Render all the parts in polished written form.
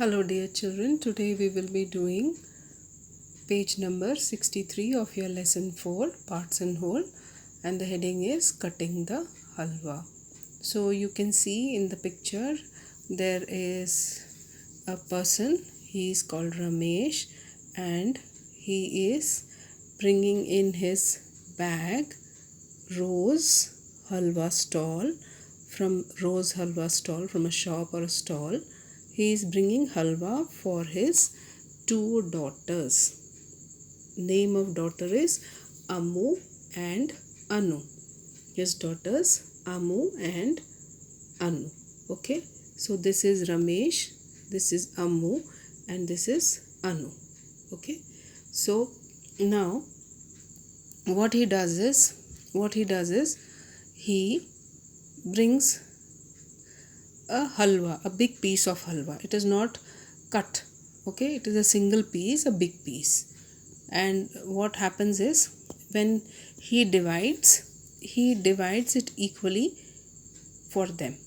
Hello dear children, today we will be doing page number 63 of your lesson 4 parts and whole, and the heading is cutting the halwa. So you can see in the picture there is a person. He is called Ramesh and he is bringing in his bag rose halwa stall from a shop or a stall. He is bringing halwa for his two daughters. Name of daughter is Ammu and Anu. His daughters Ammu and Anu. Okay, so this is Ramesh, this is Ammu, and this is Anu. Okay, so now what he does is he brings a halwa, a big piece of halwa. It is not cut, okay, it is a single piece, a big piece. And what happens is when he divides it equally for them.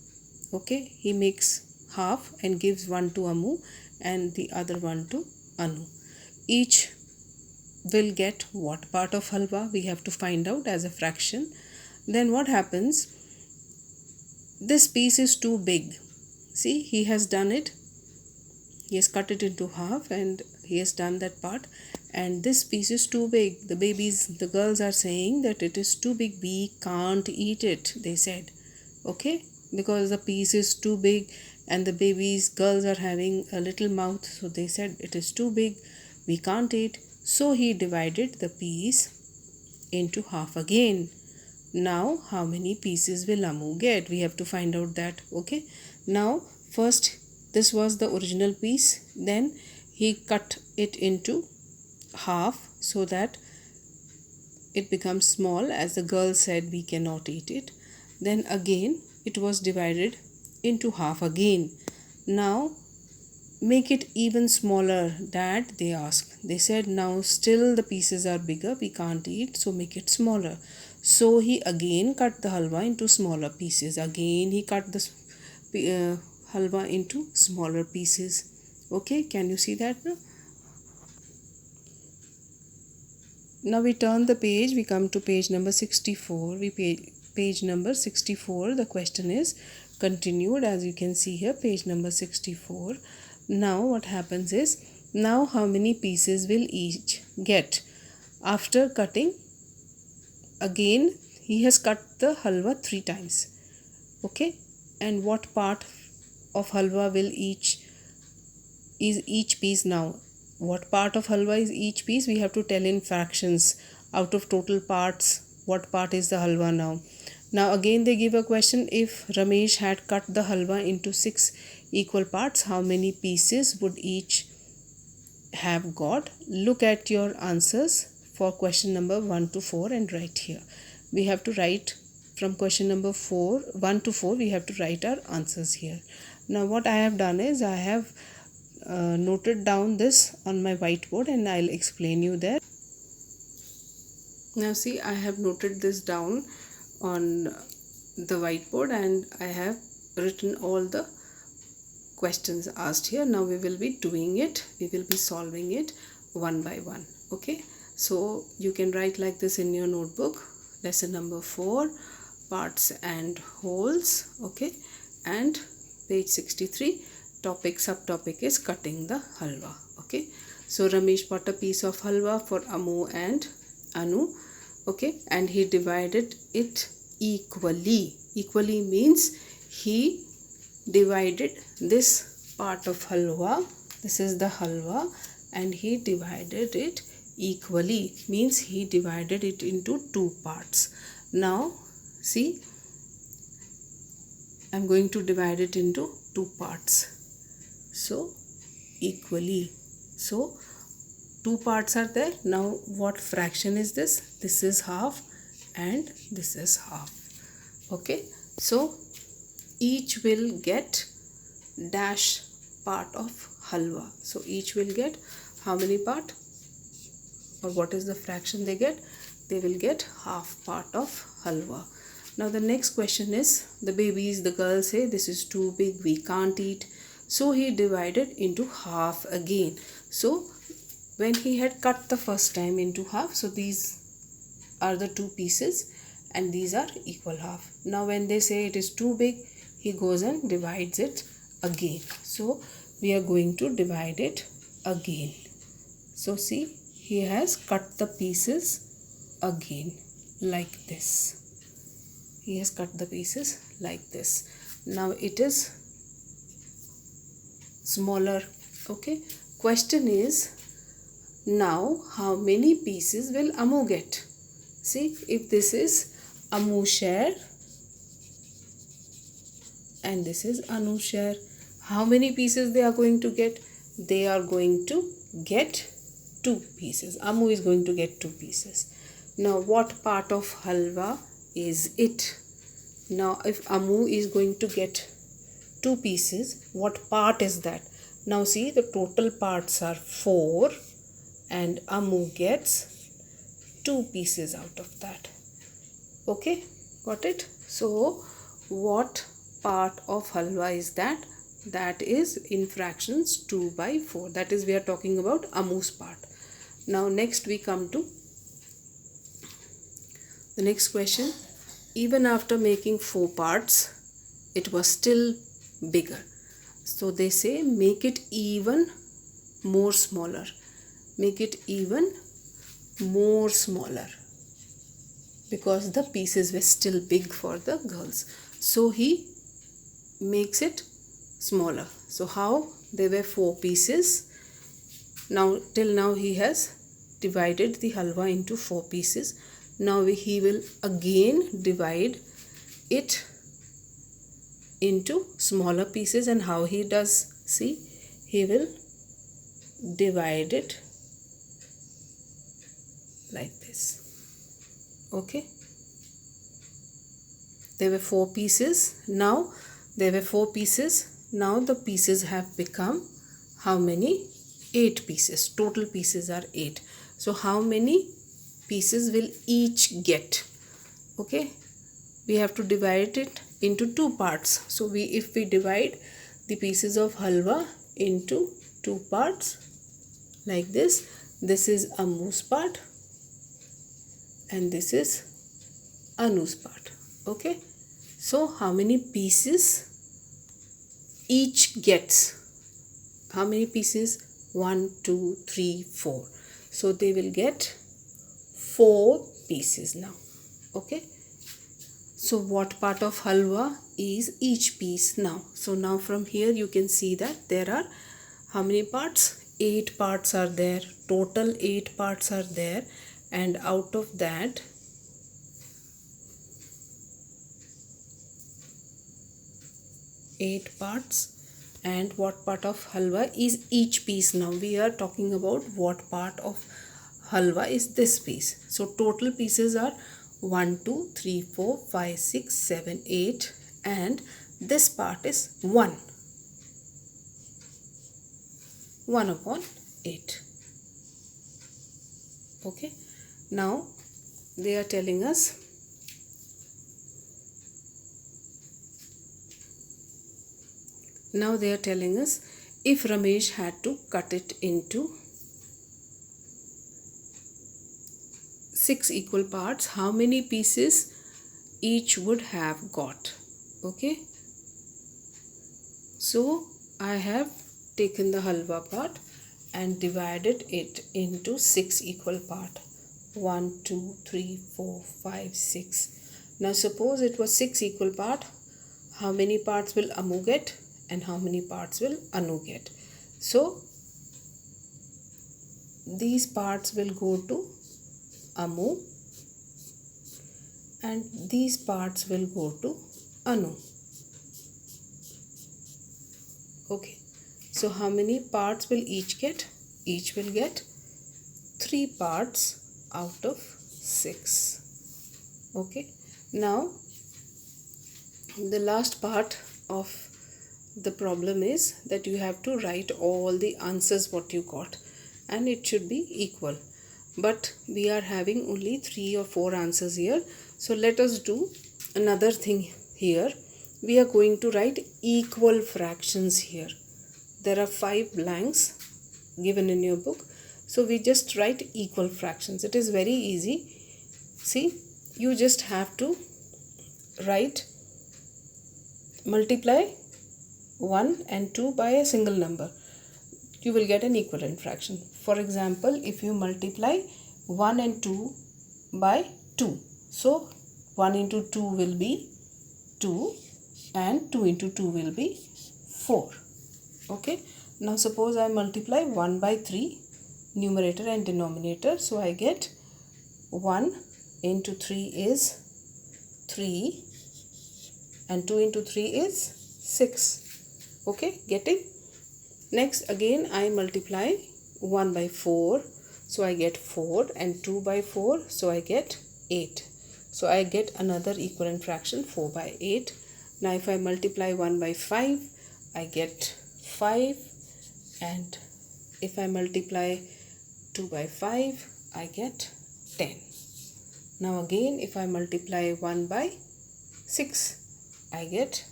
Okay, he makes half and gives one to Ammu and the other one to Anu. Each will get what part of halwa we have to find out as a fraction. Then what happens, this piece is too big. See, he has done it, he has cut it into half and he has done that part, and this piece is too big. The girls are saying that it is too big, we can't eat it, they said. Okay, because the piece is too big and the girls are having a little mouth, so they said it is too big, we can't eat. So he divided the piece into half again. Now how many pieces will Ammu get? We have to find out that. Okay, now first this was the original piece, then he cut it into half so that it becomes small, as the girl said we cannot eat it. Then again it was divided into half again. Now make it even smaller, Dad, they asked. They said now still the pieces are bigger, we can't eat, so make it smaller. So he again cut the halwa into smaller pieces. Again he cut the halwa into smaller pieces. Okay, can you see that now? Now we turn the page, we come to page number 64. Page number 64, the question is continued, as you can see here, page number 64. Now what happens is, now how many pieces will each get? After cutting, again he has cut the halwa 3 times. Okay, and what part of halwa will each piece now? What part of halwa is each piece? We have to tell in fractions. Out of total parts, what part is the halwa now? Now again they give a question, if Ramesh had cut the halwa into 6 equal parts, how many pieces would each have got? Look at your answers for question number 1 to 4 and write here. We have to write from question number 1 to 4, we have to write our answers here. Now what I have done is, I have noted down this on my whiteboard and I'll explain you there. Now see, I have noted this down on the whiteboard and I have written all the questions asked here. Now we will be doing it, we will be solving it one by one. Okay, so you can write like this in your notebook, lesson number 4, parts and wholes. Okay, and page 63, subtopic is cutting the halwa. Okay, so Ramesh bought a piece of halwa for Ammu and Anu. Okay, and he divided it equally. Equally means he divided this part of halwa, this is the halwa, and he divided it equally, means he divided it into 2 parts. Now see, I'm going to divide it into 2 parts. So equally, so 2 parts are there. Now what fraction is this? This is half and this is half. Okay, so each will get dash part of halwa. So each will get how many part, or what is the fraction they get? They will get half part of halwa. Now the next question is, the girls say this is too big, we can't eat. So he divided into half again. So when he had cut the first time into half, so these are the two pieces and these are equal half. Now when they say it is too big, he goes and divides it again. So we are going to divide it again. So see, he has cut the pieces again like this. He has cut the pieces like this. Now it is smaller. Okay, question is, now how many pieces will Ammu get? See, if this is Ammu share and this is Anu share, how many pieces they are going to get? They are going to get 2 pieces. Ammu is going to get 2 pieces. Now what part of halwa is it? Now if Ammu is going to get 2 pieces, what part is that? Now see, the total parts are 4 and Ammu gets 2 pieces out of that. Okay, got it? So what part of halwa is that? That is in fractions 2 by 4. That is, we are talking about Ammu's part. Now next we come to the next question. Even after making 4 parts, it was still bigger. So they say make it even more smaller. Make it even more smaller, because the pieces were still big for the girls. So he makes it smaller. So how? There were 4 pieces. Now till now he has divided the halwa into 4 pieces. Now he will again divide it into smaller pieces. And how he does? See, he will divide it like this. Okay, there were 4 pieces. Now there were 4 pieces. Now the pieces have become how many? 8 pieces. Total pieces are 8. So how many pieces will each get? Okay, we have to divide it into 2 parts. So if we divide the pieces of halwa into 2 parts like this, this is Ammu's part and this is Anu's part. Okay, so how many pieces each gets? How many pieces? 1, 2, 3, 4. So they will get 4 pieces now. Okay, so what part of halwa is each piece now? So now from here you can see that there are how many parts? 8 parts are there. Total 8 parts are there, and out of that eight parts. And what part of halwa is each piece? Now we are talking about what part of halwa is this piece. So total pieces are 1, 2, 3, 4, 5, 6, 7, 8, and this part is 1. 1 upon 8. Okay, now they are telling us if Ramesh had to cut it into 6 equal parts, how many pieces each would have got? Okay, so I have taken the halwa part and divided it into 6 equal parts. 1, 2, 3, 4, 5, 6. Now suppose it was 6 equal parts. How many parts will Ammu get and how many parts will Anu get? So these parts will go to Ammu and these parts will go to Anu. Okay, so how many parts will each get? Each will get 3 parts out of 6. Okay, now the last part of the problem is that you have to write all the answers what you got, and it should be equal. But we are having only 3 or 4 answers here. So let us do another thing here. We are going to write equal fractions here. there are 5 blanks given in your book. So we just write equal fractions. It is very easy. See, you just have to write, multiply 1 and 2 by a single number. You will get an equivalent fraction. For example, if you multiply 1 and 2 by 2, so 1 into 2 will be 2 and 2 into 2 will be 4. Okay. Now suppose I multiply 1 by 3, numerator and denominator. So I get 1 into 3 is 3 and 2 into 3 is 6. Okay, getting? Next again I multiply 1 by 4. So I get 4 and 2 by 4. So I get 8. So I get another equivalent fraction 4 by 8. Now if I multiply 1 by 5, I get 5, and if I multiply 2 by 5, I get 10. Now again if I multiply 1 by 6, I get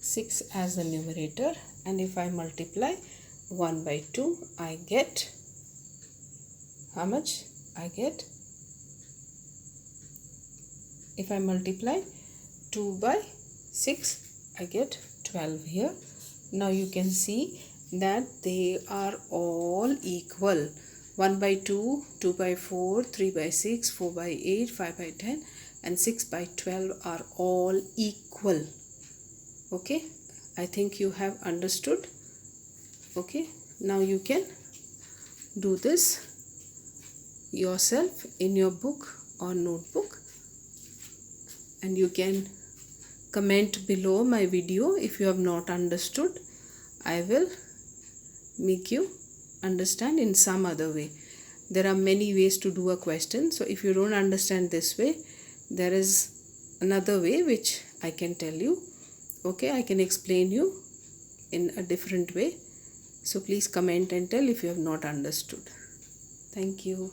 6 as the numerator, and if I multiply 1 by 2, I get how much? I get, if I multiply 2 by 6, I get 12 here. Now you can see that they are all equal. 1 by 2, 2 by 4, 3 by 6, 4 by 8, 5 by 10 and 6 by 12 are all equal. Okay, I think you have understood. Okay, now you can do this yourself in your book or notebook, and you can comment below my video if you have not understood. I will make you understand in some other way. There are many ways to do a question, so if you don't understand this way, there is another way which I can tell you. Okay, I can explain you in a different way. So please comment and tell if you have not understood. Thank you.